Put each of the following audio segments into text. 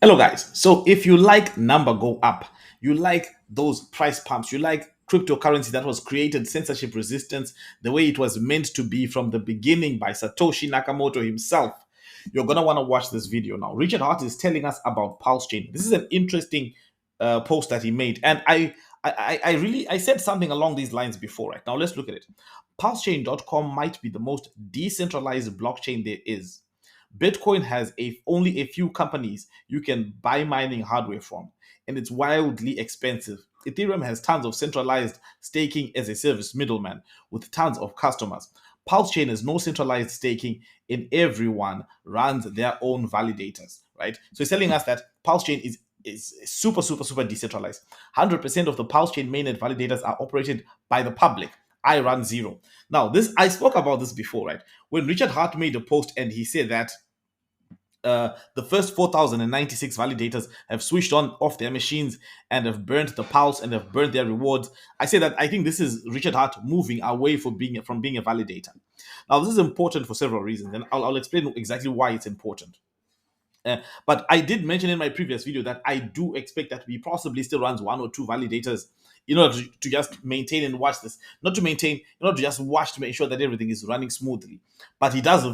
Hello, guys. So, if you like number go up, you like those price pumps, you like cryptocurrency that was created censorship resistance the way it was meant to be from the beginning by Satoshi Nakamoto himself, you're gonna want to watch this video now. Richard Hart is telling us about PulseChain. This is an interesting post that he made, and I said something along these lines before. Right now, let's look at it. PulseChain.com might be the most decentralized blockchain there is. Bitcoin has only a few companies you can buy mining hardware from, and it's wildly expensive. Ethereum has tons of centralized staking as a service middleman with tons of customers. PulseChain has no centralized staking, and everyone runs their own validators, right? So it's telling us that PulseChain is super decentralized. 100% of the PulseChain mainnet validators are operated by the public. I run zero. Now, I spoke about this before, right? When Richard Hart made a post and he said that the first 4,096 validators have switched on off their machines and have burnt the pulse and have burnt their rewards. I say that I think this is Richard Hart moving away from being a validator. Now, this is important for several reasons, and I'll explain exactly why it's important. But I did mention in my previous video that I do expect that he possibly still runs one or two validators in order to just maintain and watch this. Not to maintain, in order to just watch to make sure that everything is running smoothly. But he does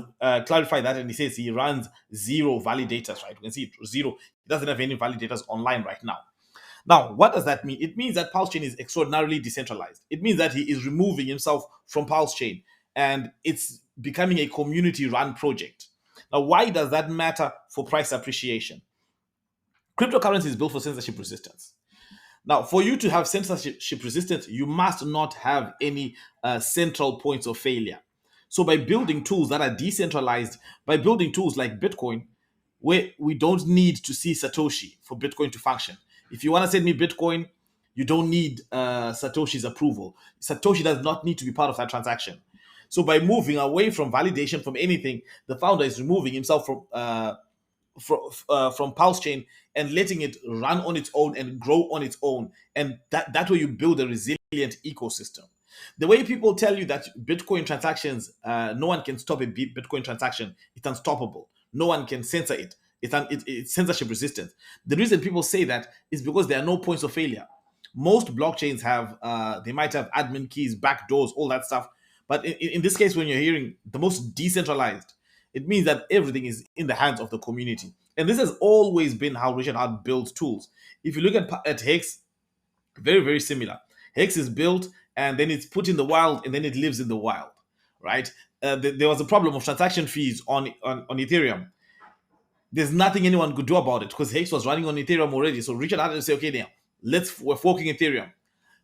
clarify that, and he says he runs zero validators, right? You can see it, zero. He doesn't have any validators online right now. Now, what does that mean? It means that PulseChain is extraordinarily decentralized. It means that he is removing himself from PulseChain, and it's becoming a community-run project. Now, why does that matter for price appreciation? Cryptocurrency is built for censorship resistance. Now, for you to have censorship resistance, you must not have any central points of failure. So by building tools that are decentralized, by building tools like Bitcoin, where we don't need to see Satoshi for Bitcoin to function. If you want to send me Bitcoin, you don't need Satoshi's approval. Satoshi does not need to be part of that transaction. So by moving away from validation from anything, the founder is removing himself from PulseChain and letting it run on its own and grow on its own. And that way you build a resilient ecosystem. The way people tell you that Bitcoin transactions, no one can stop a Bitcoin transaction, it's unstoppable. No one can censor it. It's censorship resistant. The reason people say that is because there are no points of failure. Most blockchains have, they might have admin keys, backdoors, all that stuff. But in this case, when you're hearing the most decentralized, it means that everything is in the hands of the community. And this has always been how Richard Hart builds tools. If you look at Hex, very similar. Hex is built and then it's put in the wild and then it lives in the wild, right? There was a problem of transaction fees on Ethereum. There's nothing anyone could do about it because Hex was running on Ethereum already. So Richard had to say, okay, now we're forking Ethereum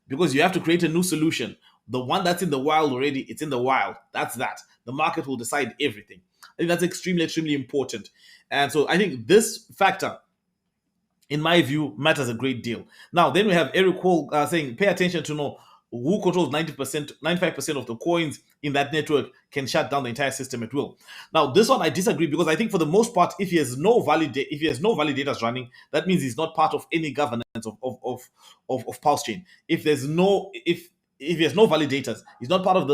because you have to create a new solution. The one that's in the wild already, it's in the wild. That's that. The market will decide everything. I think that's extremely important. And so I think this factor, in my view, matters a great deal. Now, then we have Eric Hall saying, pay attention to know who controls 90%, 95% of the coins in that network can shut down the entire system at will. Now, this one I disagree because I think for the most part, if he has no validators running, that means he's not part of any governance of PulseChain. If he has no validators, he's not part of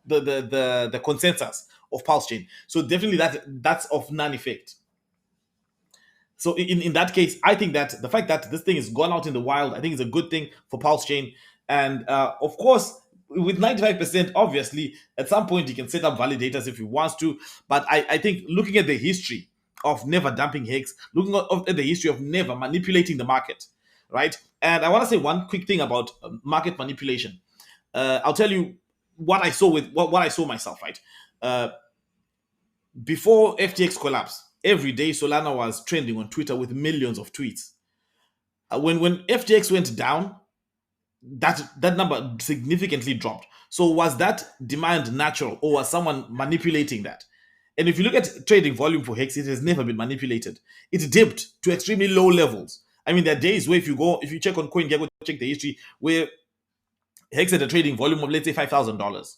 the consensus of PulseChain. So definitely that's of none effect. So in that case, I think that the fact that this thing is gone out in the wild, I think is a good thing for PulseChain. And of course, with 95%, obviously, at some point he can set up validators if he wants to. But I think looking at the history of never dumping Hex, looking at the history of never manipulating the market, right? And I want to say one quick thing about market manipulation. I'll tell you what I saw with what I saw myself, right? Before FTX collapsed, every day Solana was trending on Twitter with millions of tweets. When FTX went down, that number significantly dropped. So was that demand natural or was someone manipulating that? And if you look at trading volume for Hex, it has never been manipulated. It dipped to extremely low levels. I mean, there are days where if you check on CoinGecko, check the history, where Hex had a trading volume of, let's say, $5,000.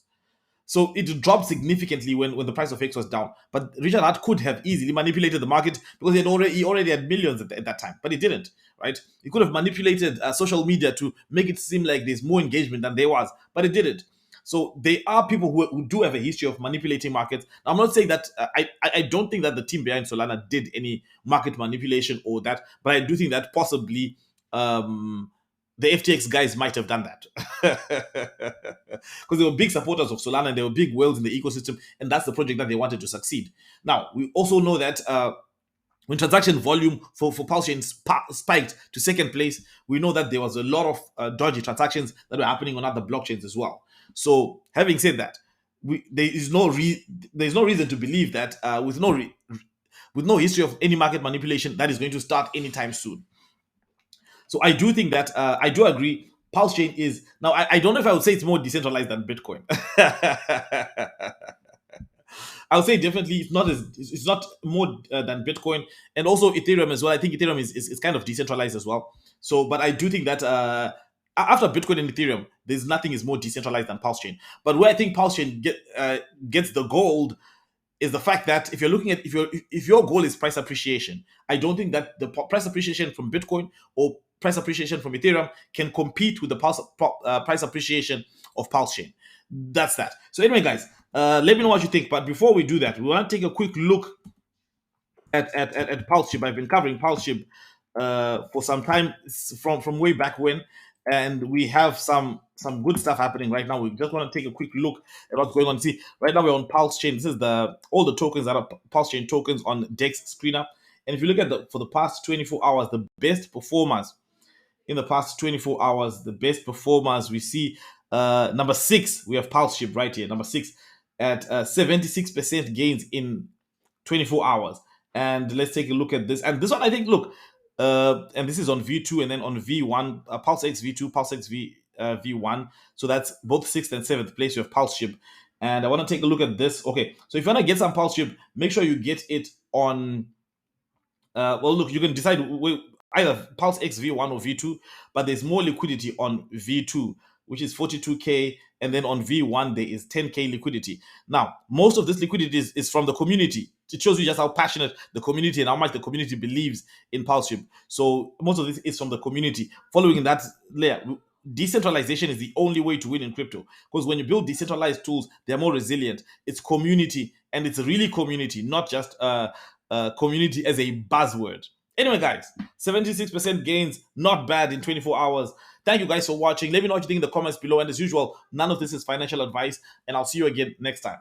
So it dropped significantly when the price of Hex was down. But Richard Hart could have easily manipulated the market because he already had millions at that time, but he didn't, right? He could have manipulated social media to make it seem like there's more engagement than there was, but it didn't. So there are people who do have a history of manipulating markets. I'm not saying that I don't think that the team behind Solana did any market manipulation or that, but I do think that possibly the FTX guys might have done that because they were big supporters of Solana and they were big whales in the ecosystem, and that's the project that they wanted to succeed. Now we also know that when transaction volume for PulseChain spiked to second place, we know that there was a lot of dodgy transactions that were happening on other blockchains as well. So, having said that, there is no reason to believe that with no history of any market manipulation that is going to start anytime soon. So, I do think that I do agree. PulseChain is now. I don't know if I would say it's more decentralized than Bitcoin. I would say definitely it's not more than Bitcoin, and also Ethereum as well. I think Ethereum is kind of decentralized as well. So, but I do think that after Bitcoin and Ethereum, there's nothing is more decentralized than PulseChain. But where I think PulseChain gets the gold is the fact that if you're looking at if your goal is price appreciation, I don't think that the price appreciation from Bitcoin or price appreciation from Ethereum can compete with the price appreciation of PulseChain. That's that. So anyway, guys, let me know what you think. But before we do that, we want to take a quick look at PulseShib. I've been covering PulseShib for some time from way back when, and we have some good stuff happening right now. We just want to take a quick look at what's going on. See, right now we're on PulseChain. This is all the tokens that are PulseChain tokens on DEX Screener. And if you look at for the past 24 hours, the best performers in the past 24 hours, the best performers we see, number 6, we have PulseShib right here, number 6 at 76% gains in 24 hours. And let's take a look at this. And this one, I think, look, and this is on V2 and then on V1, PulseX V2, PulseX V1. So that's both 6th and 7th place. You have PulseShib. And I want to take a look at this. Okay, so if you want to get some PulseShib, make sure you get it on, well, look, you can decide either PulseX V1 or V2, but there's more liquidity on V2, which is 42K, and then on V1 there is 10K liquidity. Now, most of this liquidity is from the community. It shows you just how passionate the community and how much the community believes in PulseShib. So most of this is from the community. Following in that layer, decentralization is the only way to win in crypto, because when you build decentralized tools, they're more resilient. It's community, and it's really community, not just community as a buzzword. Anyway, guys, 76% gains, not bad in 24 hours. Thank you guys for watching. Let me know what you think in the comments below. And as usual, none of this is financial advice, and I'll see you again next time.